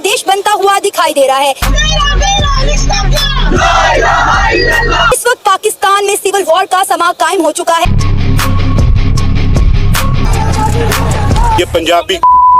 बांग्लादेश बनता हुआ दिखाई दे रहा है। इस वक्त पाकिस्तान में सिविल वॉर का समा कायम हो चुका है। ये पंजाबी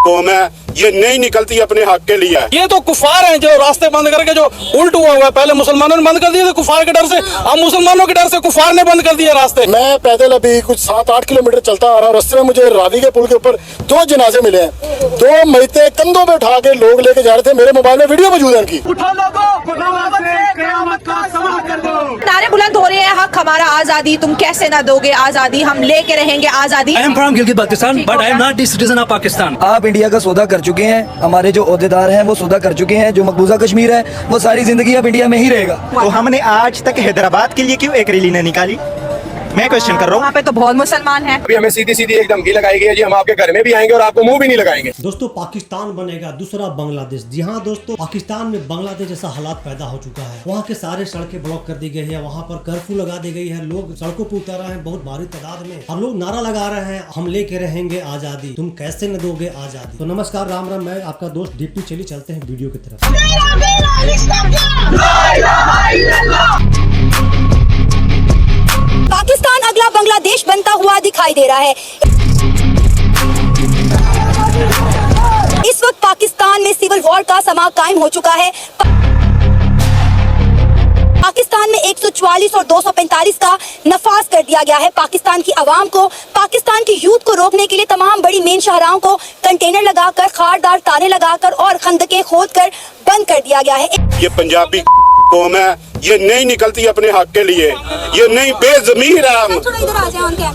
कौम है, ये नहीं निकलती अपने हक के लिए। ये तो कुफार हैं जो रास्ते बंद करके जो उल्ट हुआ है। पहले मुसलमानों ने बंद कर दिए थे कुफार के डर से, अब मुसलमानों के डर से कुफार ने बंद कर दिए रास्ते। मैं पैदल अभी कुछ 7-8 किलोमीटर चलता आ रहा हूँ। रास्ते में मुझे रावी के पुल के ऊपर 2 जनाजे मिले हैं। 2 मैते कंधों पे उठा के लोग लेके जा रहे थे। मेरे मोबाइल में वीडियो मौजूद है इनकी। नारे बुलंद हो रहे हैं, हक हमारा आजादी, तुम कैसे ना दोगे आजादी, हम लेके रहेंगे आजादी। I am from Gilgit Baltistan, but I am not the citizen of Pakistan। आप इंडिया का सौदा कर चुके हैं, हमारे जो ओहदेदार हैं वो सौदा कर चुके हैं। जो मकबूजा कश्मीर है वो सारी जिंदगी अब इंडिया में ही रहेगा। तो हमने आज तक हैदराबाद के लिए क्यों एक रैली नहीं निकाली? मैं क्वेश्चन कर रहा हूँ। वहाँ पे तो बहुत मुसलमान हैं। अभी हमें सीधी सीधी एक धमकी लगाई गई है जी, हम आपके घर में भी आएंगे और आपको मुंह भी नहीं लगाएंगे। दोस्तों, पाकिस्तान बनेगा दूसरा बांग्लादेश। जी हाँ दोस्तों, पाकिस्तान में बांग्लादेश जैसा हालात पैदा हो चुका है। वहाँ के सारे सड़कें ब्लॉक कर दी गई है, वहाँ पर कर्फ्यू लगा दी गई है, लोग सड़कों पर उतर रहे हैं बहुत भारी तादाद में। हम लोग नारा लगा रहे हैं, हम लेके रहेंगे आजादी, तुम कैसे न दोगे आजादी। तो नमस्कार, राम राम, मैं आपका दोस्त डिप्टी। चलिए चलते हैं वीडियो की तरफ। पाकिस्तान अगला बांग्लादेश बनता हुआ दिखाई दे रहा है। इस वक्त पाकिस्तान में सिविल वॉर का समा कायम हो चुका है। पाकिस्तान में 144 और 245 का नफाज कर दिया गया है। पाकिस्तान की आवाम को, पाकिस्तान की यूथ को रोकने के लिए तमाम बड़ी मेन शाहराहों को कंटेनर लगाकर, खारदार तारे लगाकर और खंदकें खोदकर बंद कर दिया गया है। ये पंजाबी कौम है, ये नहीं निकलती अपने हक के लिए। ये नहीं, बेजमीर है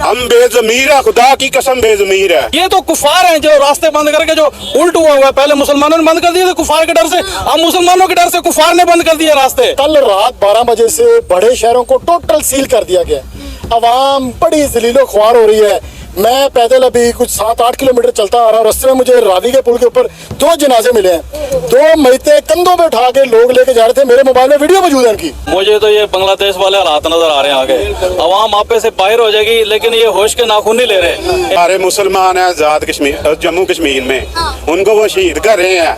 हम बेजमीर है, खुदा की कसम बेजमीर है। ये तो कुफार हैं जो रास्ते बंद करके जो उल्ट हुआ है। पहले मुसलमानों ने बंद कर दिए थे कुफार के डर से, अब मुसलमानों के डर से कुफार ने बंद कर दिए रास्ते। कल रात 12 बजे से बड़े शहरों को टोटल सील कर दिया गया। अवाम बड़ी जलीलो ख्वार हो रही है। मैं पैदल अभी कुछ 7-8 किलोमीटर चलता आ रहा हूँ। रास्ते में मुझे रावी के पुल के ऊपर 2 जनाजे मिले हैं। 2 मैते कंधों पे उठा के लोग लेके जा रहे थे। मेरे मोबाइल में वीडियो मौजूद है इनकी। मुझे तो ये बांग्लादेश वाले हालात नजर आ रहे हैं। आगे अवाम आपे से बाहर हो जाएगी, लेकिन ये होश के नाखून नहीं ले रहे। सारे मुसलमान हैं आजाद कश्मीर, जम्मू कश्मीर में, उनको वो शहीद कर रहे हैं।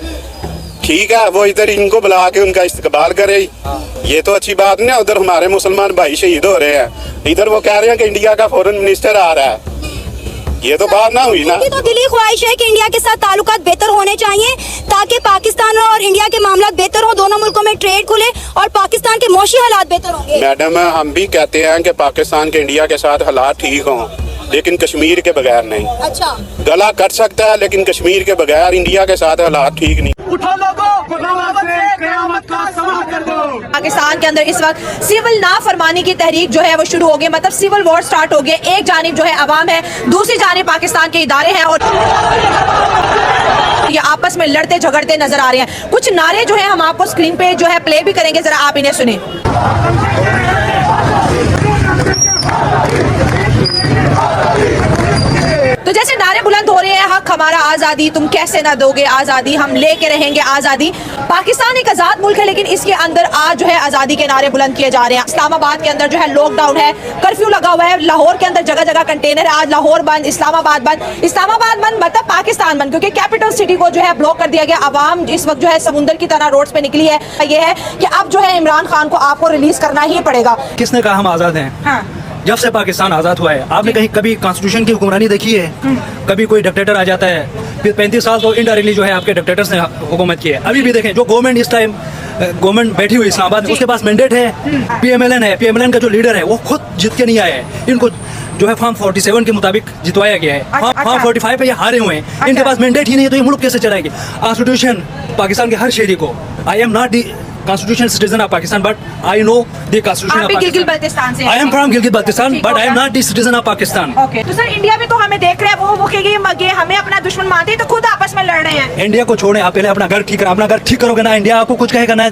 ठीक है, वो इधर इनको बुला के उनका इस्तकबाल करे, ये तो अच्छी बात नहीं है। उधर हमारे मुसलमान भाई शहीद हो रहे हैं, इधर वो कह रहे हैं कि इंडिया का फॉरेन मिनिस्टर आ रहा है। ये तो बात ना हुई ना। तो दिली ख्वाहिश है कि इंडिया के साथ ताल्लुकात बेहतर होने चाहिए ताकि पाकिस्तान और इंडिया के मामला बेहतर हो, दोनों मुल्कों में ट्रेड खुले और पाकिस्तान के मौशी हालात बेहतर होंगे। मैडम, हम भी कहते हैं कि पाकिस्तान के इंडिया के साथ हालात ठीक हों, लेकिन कश्मीर के बगैर नहीं। अच्छा, गला कट सकता है, लेकिन कश्मीर के बगैर इंडिया के साथ हालात ठीक नहीं। पाकिस्तान के अंदर इस वक्त सिविल नाफरमानी की तहरीक जो है वो शुरू हो गई, मतलब सिविल वॉर स्टार्ट हो गया। एक जानिब जो है अवाम है, दूसरी जानिब पाकिस्तान के इदारे हैं और ये आपस में लड़ते झगड़ते नजर आ रहे हैं। कुछ नारे जो है हम आपको स्क्रीन पे जो है प्ले भी करेंगे, जरा आप इन्हें सुने। तो जैसे नारे बुलंद हो रहे हैं, हक हमारा आजादी, तुम कैसे ना दोगे आजादी, हम लेके रहेंगे आजादी। पाकिस्तान एक आजाद मुल्क है, लेकिन इसके अंदर आज जो है आजादी के नारे बुलंद किए जा रहे हैं। इस्लामाबाद के अंदर जो है लॉकडाउन है, कर्फ्यू लगा हुआ है। लाहौर के अंदर जगह जगह कंटेनर है। आज लाहौर बंद, इस्लामाबाद बंद। इस्लामाबाद बंद मतलब पाकिस्तान बंद, क्योंकि कैपिटल सिटी को जो है ब्लॉक कर दिया गया। आवाम इस वक्त जो है समुंदर की तरह रोड पे निकली है। ये है कि अब जो है इमरान खान को आपको रिलीज करना ही पड़ेगा। किसने कहा हम आजाद हैं? हाँ। जब से पाकिस्तान आजाद हुआ है, आपने कहीं कभी कॉन्स्टिट्यूशन की हुक्मरानी देखी है? कभी कोई डिक्टेटर आ जाता है, फिर 35 साल तो इनडायरेक्टली जो है आपके डिक्टेटर्स ने हुकूमत की है। अभी भी देखें, जो गवर्नमेंट इस टाइम गवर्नमेंट बैठी हुई इस्लामाबाद में, उसके पास मैंडेट है। PMLN है, PMLN का जो लीडर है वो खुद जीत के नहीं आया है। इनको जो है फॉर्म 47 के मुताबिक जितवाया गया है। फॉर्म 45 पे ये हारे हुए हैं। इनके पास मैंडेट ही नहीं है, तो ये मुल्क कैसे चलाएंगे? कॉन्स्टिट्यूशन पाकिस्तान के हर शहरी को, I am not the constitutional citizen of Pakistan, but I know the constitution of Pakistan. गिलगित-बाल्टिस्तान से। I am from गिलगित-बाल्टिस्तान, but I am not the citizen of Pakistan. Okay. तो सर इंडिया में तो हमें देख रहे हैं वो कहेगी हमें अपना दुश्मन मानते हैं, तो खुद आपस में लड़ रहे हैं। इंडिया को छोड़े, आप पहले अपना घर ठीक करें। अपना घर ठीक करोगे ना, इंडिया आपको कुछ कहेगा ना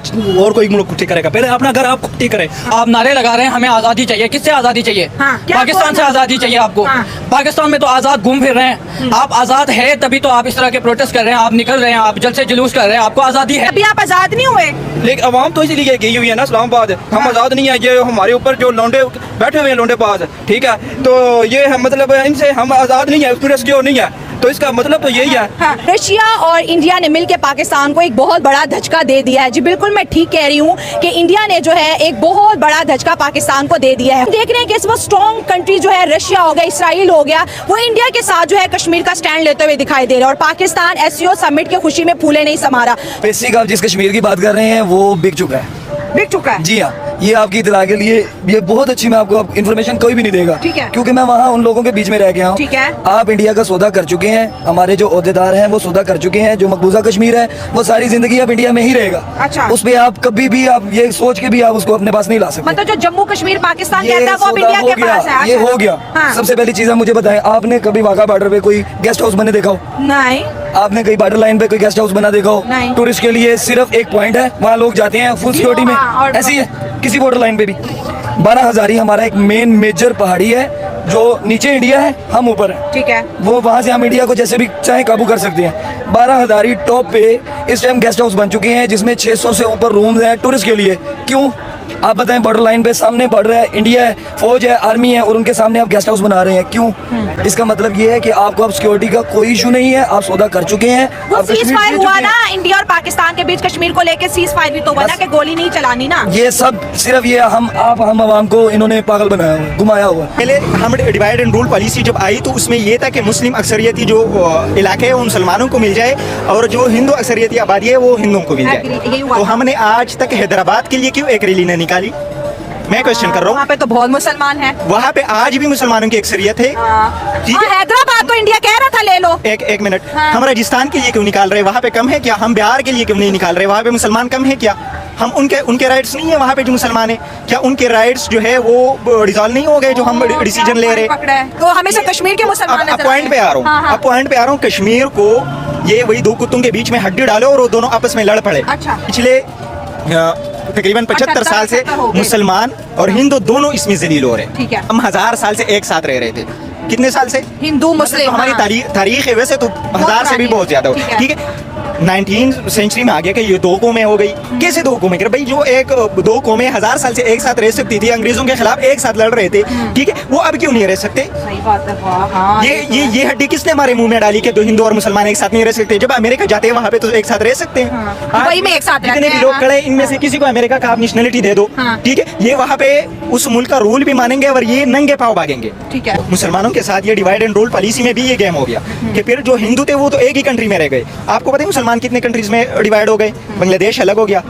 और कोई मुल्क ठीक करेगा। पहले अपना घर आप ठीक करें। आप नारे लगा रहे हैं हमें आजादी चाहिए, किससे आजादी चाहिए? पाकिस्तान से आजादी चाहिए आपको। पाकिस्तान में तो आजाद घूम फिर रहे हैं। आप आजाद है तभी तो आप इस तरह के प्रोटेस्ट कर रहे हैं, आप निकल रहे हैं, आप जलसे जुलूस कर रहे हैं। आपको आजादी है, अभी आप आजाद नहीं हुए। लेकिन अवाम तो इसीलिए गई हुई है ना इस्लामाबाद। हम आजाद नहीं है, ये हमारे ऊपर जो लौंडे बैठे हुए हैं, लौंडे पास, ठीक है, तो ये मतलब इनसे हम आजाद नहीं है, उसमें सिक्योर नहीं है। तो इसका मतलब तो यही है। हाँ, रशिया और इंडिया ने मिलकर पाकिस्तान को एक बहुत बड़ा धचका दे दिया है। जी बिल्कुल, मैं ठीक कह रही हूँ कि इंडिया ने जो है एक बहुत बड़ा धचका पाकिस्तान को दे दिया है। देख रहे हैं कि इस वक्त स्ट्रॉन्ग कंट्री जो है रशिया हो गया, इसराइल हो गया, वो इंडिया के साथ जो है कश्मीर का स्टैंड लेते हुए दिखाई दे रहा है। और पाकिस्तान एससीओ समिट की खुशी में फूले नहीं समा रहा। बेसिक आप जिस कश्मीर की बात कर रहे हैं वो बिक चुका है। बिक चुका है? जी हाँ, ये आपकी इतला के लिए ये बहुत अच्छी, मैं आपको इन्फॉर्मेशन कोई भी नहीं देगा, ठीक है, क्योंकि मैं वहाँ उन लोगों के बीच में रह गया हूँ। ठीक है, आप इंडिया का सौदा कर चुके हैं, हमारे जो ओहदेदार हैं वो सौदा कर चुके हैं। जो मकबूजा कश्मीर है वो सारी जिंदगी अब इंडिया में ही रहेगा। अच्छा, उस पे आप कभी भी आप ये सोच के भी आप उसको अपने पास नहीं ला सकते। मतलब जो जम्मू कश्मीर पाकिस्तान कहता है वो अब इंडिया के पास है। ये हो गया। हाँ। सबसे पहली चीज आप मुझे बताएं, आपने कभी वाघा बॉर्डर पे कोई गेस्ट हाउस बने देखा हो? नहीं। आपने कहीं बॉर्डर लाइन पे कोई गेस्ट हाउस बना देखा हो? नहीं। टूरिस्ट के लिए सिर्फ एक पॉइंट है, वहाँ लोग जाते हैं फुल सिक्योरिटी में। ऐसी है किसी बॉर्डर लाइन पे भी। 12 हजारी हमारा एक मेन मेजर पहाड़ी है, जो नीचे इंडिया है, हम ऊपर है। ठीक है, वो वहाँ से हम इंडिया को जैसे भी चाहे काबू कर सकते हैं। 12 हजारी टॉप पे इस टाइम गेस्ट हाउस बन चुके हैं, जिसमें 600 से ऊपर रूम्स हैं टूरिस्ट के लिए। क्यों? आप बताएं, बॉर्डर लाइन पे सामने बॉर्डर है, इंडिया है, फौज है, आर्मी है, और उनके सामने आप गेस्ट हाउस बना रहे हैं। क्यों? इसका मतलब ये है कि आपको अब सिक्योरिटी का कोई इशू नहीं है, आप सौदा कर चुके हैं। वो आप सीज कश्मीर फायर जीत हुआ चुके ना हैं। इंडिया और पाकिस्तान के बीच, कश्मीर को लेके सीज फायर भी तो बना कि गोली नहीं चलानी ना। ये सब सिर्फ ये हम आवाम को इन्होंने पागल बनाया हुआ, घुमाया हुआ। पहले हम डिवाइड एंड रूल पॉलिसी जब आई तो उसमें ये था कि मुस्लिम अक्सरियती जो इलाके हैं वो मुसलमानों को मिल जाए, और जो हिंदू अक्सरियती आबादी है वो हिंदुओं को मिल जाए। तो हमने आज तक हैदराबाद के लिए क्यों एक रैली नहीं निकाली? मैं क्वेश्चन कर रहा हूँ। वहाँ पे तो बहुत मुसलमान हैं। वहाँ पे आज भी मुसलमानों की अक्सरियत है। ठीक है, हैदराबाद तो इंडिया कह रहा था ले लो। एक मिनट, हम राजस्थान के लिए क्यों निकाल रहे हैं? वहाँ पे कम है क्या? हम बिहार के लिए क्यों नहीं निकाल रहे? वहाँ पे मुसलमान कम है क्या? हम उनके राइट्स नहीं है वहाँ पे जो मुसलमान है? क्या उनके राइट्स जो है वो डिसॉल्व नहीं हो गए जो हम डिसीजन ले रहे हैं? तो हमेशा कश्मीर के मुसलमान अब पॉइंट पे आ रहा हूँ, अब पॉइंट पे आ रहा हूँ। कश्मीर को ये वही दो कुत्तों के बीच में हड्डी डालो और वो दोनों आपस में लड़ पड़े। अच्छा। पिछले तकरीबन 75 साल से मुसलमान और हिंदू दोनों इसमें जलील हो रहे हैं। ठीक है। हम 1000 साल से एक साथ रह रहे थे। कितने साल से? हिंदू मुस्लिम, तो हमारी तारीख है वैसे तो 1000 से भी बहुत ज्यादा हो। ठीक है, 19th सेंचुरी में आ गया कि ये दो कौमें हो गई। कैसे दो कौमें? भाई जो दो कौमें 1000 साल से एक साथ रह सकती थी, अंग्रेजों के खिलाफ एक साथ लड़ रहे थे, ठीक है, वो अब क्यों नहीं रह सकते? सही बात है। ये हड्डी किसने हमारे मुंह में डाली कि दो हिंदू और मुसलमान एक साथ नहीं रह सकते? जब अमेरिका जाते हैं वहाँ पे तो एक साथ रह सकते हैं। दुबई में एक साथ रहते जितने भी हैं। लोग खड़े इनमें से किसी को अमेरिका का आप नेशनलिटी दे दो, ठीक है, ये वहाँ पे उस मुल्क का रूल भी मानेंगे और ये नंगे पाँव भागेंगे। ठीक है। मुसलमानों के साथ ये डिवाइड एंड रूल पॉलिसी में भी ये गेम हो गया कि फिर जो हिंदू थे वो तो एक ही कंट्री में रह गए। आपको पता है मुसलमान कितने कंट्रीज में डिवाइड हो गए? बांग्लादेश अलग हो गया,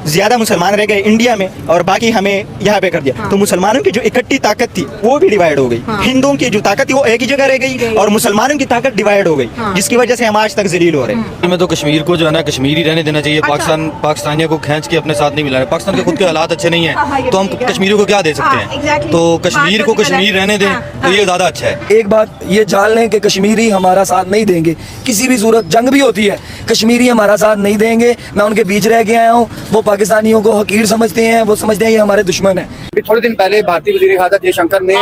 ज्यादा मुसलमान रह गए इंडिया में, और बाकी हमें यहाँ पे कर दिया। तो मुसलमानों की जो इकट्ठी ताकत थी वो भी डिवाइड हो गई। हिंदुओं की जो ताकत थी वो एक ही जगह रह गई और मुसलमानों की ताकत डिवाइड हो गई, जिसकी वजह से हम आज तक जलील हो रहे हैं। मैं तो कश्मीर को जो है ना कश्मीर ही रहने देना चाहिए। पाकिस्तानियों को खींच के अपने साथ नहीं मिलाना। पाकिस्तान के खुद के हालात अच्छे नहीं है तो हम कश्मीरियों को क्या दे सकते हैं? तो कश्मीर को कश्मीर रहने दें तो ये ज्यादा अच्छा है। एक बात ये जान लें कि कश्मीरी हमारा साथ नहीं देंगे किसी भी सूरत, जंग भी होती है कश्मीरी हमारा साथ नहीं देंगे। मैं उनके बीच रह के आया हूँ, वो पाकिस्तानियों को हकीर समझते हैं, वो समझते हैं ये हमारे दुश्मन है। थोड़े दिन पहले भारतीय वज़ीर ख़ारजा जयशंकर ने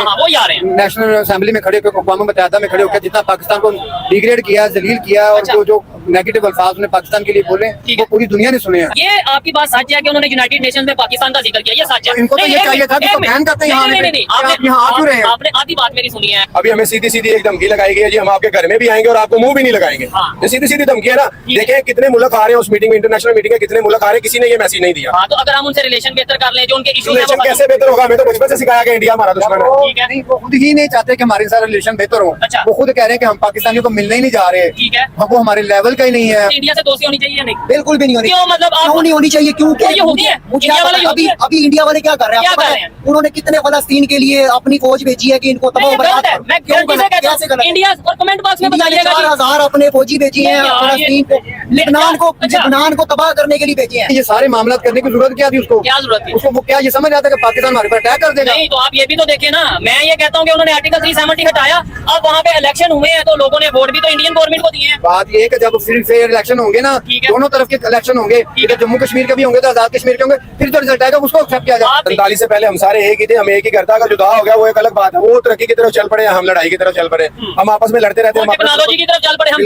नेशनल असेंबली में खड़े होकर, अक़वाम मुत्तहिदा में खड़े होकर जितना पाकिस्तान को डिग्रेड किया, जलील किया, और जो नेगेटिव अल्फाज उन्हें पाकिस्तान के लिए बोले वो पूरी दुनिया ने सुने हैं। ये आपकी बात सच है कि उन्होंने यूनाइटेड नेशंस में पाकिस्तान का जिक्र किया, ये सच है। इनको तो ये चाहिए था कि तो बैन करते हैं यहाँ आ क्यों रहे हैं? आपने आधी बात मेरी सुनी है। अभी हमें सीधी सीधी एक धमकी लगाई गई है जी, हम आपके घर में भी आएंगे और आपको मुंह भी नहीं लगाएंगे। ये सीधी सीधी धमकी है ना। देखें कितने मुल्क आ रहे हैं उस मीटिंग में, इंटरनेशनल मीटिंग है, कितने मुल्क आ रहे हैं, किसी ने ये मैसेज नहीं दिया। हाँ, तो अगर हम उनसे रिलेशन बेहतर कर लें, जो उनके इशू रिलेशन कैसे बेहतर होगा? हमें तो बचपन से सिखाया गया इंडिया हमारा दुश्मन है। ठीक है, वो खुद ही नहीं चाहते कि हमारे साथ रिलेशन बेहतर हो। वो खुद कह रहे हैं कि हम पाकिस्तानियों को मिलने ही नहीं जा रहे। ठीक है, वो हमारे लेवल का ही नहीं है। इंडिया से दोस्ती होनी चाहिए या नहीं? बिल्कुल भी नहीं होनी। क्यों? मतलब क्यों नहीं होनी चाहिए? क्यों ये होती है इंडिया वाले अभी इंडिया वाले क्या कर रहे हैं? क्या कर रहे हैं? उन्होंने कितने फलस्तीन के लिए अपनी फौज भेजी है कि इनको तबाह बर्बाद कर। मैं गारंटी से कहता हूं इंडिया, और कमेंट बॉक्स में बताइएगा 4000 अपने फौजी भेजी हैं फलस्तीन को, लेबनान को तबाह करने के लिए भेजे हैं। ये सारे मामला करने की जरूरत क्या थी उसको? क्या जरूरत थी उसको? वो क्या ये समझ आता है कि पाकिस्तान हमारे पर अटैक कर देगा? नहीं, तो आप ये भी तो देखें ना। मैं ये कहता हूँ कि उन्होंने आर्टिकल 370 हटाया, अब वहाँ पे इलेक्शन हुए हैं तो लोगों ने वोट भी तो इंडियन गवर्नमेंट को दिए हैं। बात ये है कि जब फ्री फेयर इलेक्शन होंगे ना, दोनों तरफ के इलेक्शन होंगे, जम्मू कश्मीर के भी होंगे तो आजाद कश्मीर के होंगे, फिर जो रिजल्ट आएगा उसको एक्सेप्ट किया जाएगा। 47 से पहले हम सारे एक ही थे, हम एक ही करता, अगर जुदा हो गया वो एक अलग बात है। वो तरक्की की तरफ चल पड़े, हम लड़ाई की तरफ चल पड़े, हम आपस में लड़ते रहते हैं, टेक्नोलॉजी की तरफ चल पड़े, हम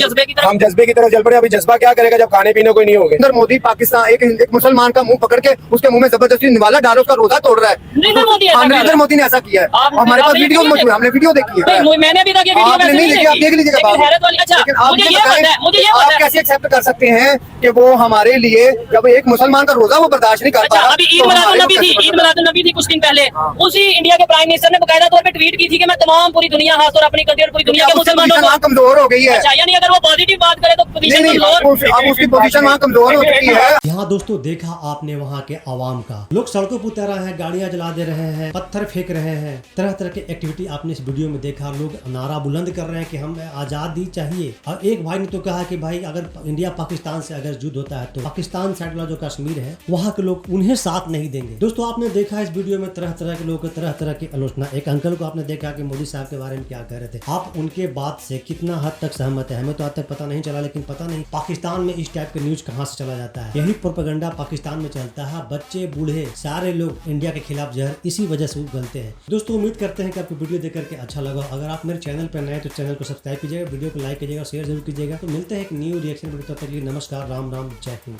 जज्बे की तरफ चल पड़े। अभी जज्बा क्या करेगा जब खाने पीने कोई नहीं होगा? मोदी पाकिस्तान एक मुसलमान का मुंह पकड़ के उसके मुंह में जबरदस्ती निवाला डालो, उसका रोजा तोड़ रहा है। नरेंद्र मोदी ऐसा हाँ, कर रहा नरेंद्र है। मोदी ने ऐसा किया है। आप- हमारे पास आपने वीडियो देखी मौजूद है, है? हमने वीडियो देखी है। नहीं, मैंने अभी तक ये वीडियो आपने वैसे नहीं नहीं देखी, आप देख लीजिएगा लेकिन बाद में। हैरत वाली अच्छा लेकिन आप मुझे ये ये बताएं, पता है मुझे ये आप पता है कैसे एक्सेप्ट कर सकते हैं कि वो हमारे लिए जब एक मुसलमान का रोजा वो बर्दाश्त नहीं कर अच्छा पा अभी ईद मिलादुन्नबी थी, ईद मिलादुन्नबी थी कुछ दिन पहले, उसी इंडिया के प्राइम मिनिस्टर ने बकायदा तौर पे ट्वीट की थी कि मैं तमाम पूरी दुनिया खासतौर अपनी कंट्री और पूरी दुनिया के मुसलमानों को कमजोर हो गई है। अच्छा यानी अगर वो पॉजिटिव बात करे तो पोजीशन नहीं, कमजोर अब उसकी पोजीशन वहाँ कमजोर हो चुकी है। यहाँ दोस्तों देखा आपने वहाँ के आवाम का, लोग सड़कों पर उतर रहे हैं, गाड़ियां जला दे रहे हैं, पत्थर फेंक रहे हैं, तरह तरह के एक्टिविटी आपने इस वीडियो में देखा। लोग नारा बुलंद कर रहे हैं कि हमें आजादी चाहिए। और एक भाई ने तो कहा कि भाई अगर इंडिया पाकिस्तान से अगर युद्ध होता है तो पाकिस्तान साइड वाला जो कश्मीर है वहाँ के लोग उन्हें साथ नहीं देंगे। दोस्तों आपने देखा इस वीडियो में तरह तरह के लोगों की तरह तरह की आलोचना। एक अंकल को आपने देखा कि मोदी साहब के बारे में क्या कह रहे थे। आप उनके बात से कितना हद तक सहमत है हमें तो आज तक पता नहीं चला, लेकिन पता नहीं पाकिस्तान में इस टाइप के न्यूज कहाँ से चला जाता है। यही प्रोपेगेंडा पाकिस्तान में चलता है। बच्चे बूढ़े सारे लोग इंडिया के खिलाफ जहर इसी वजह से उगलते हैं। दोस्तों उम्मीद करते हैं कि आपको वीडियो देख करके अच्छा लगा। अगर आप मेरे चैनल पर नए तो चैनल को सब्सक्राइब कीजिएगा, वीडियो को लाइक कीजिएगा, शेयर जरूर कीजिएगा। तो मिलते हैं एक न्यू रिएक्शन वीडियो, तब तक के लिए नमस्कार, राम राम, जय हिंद।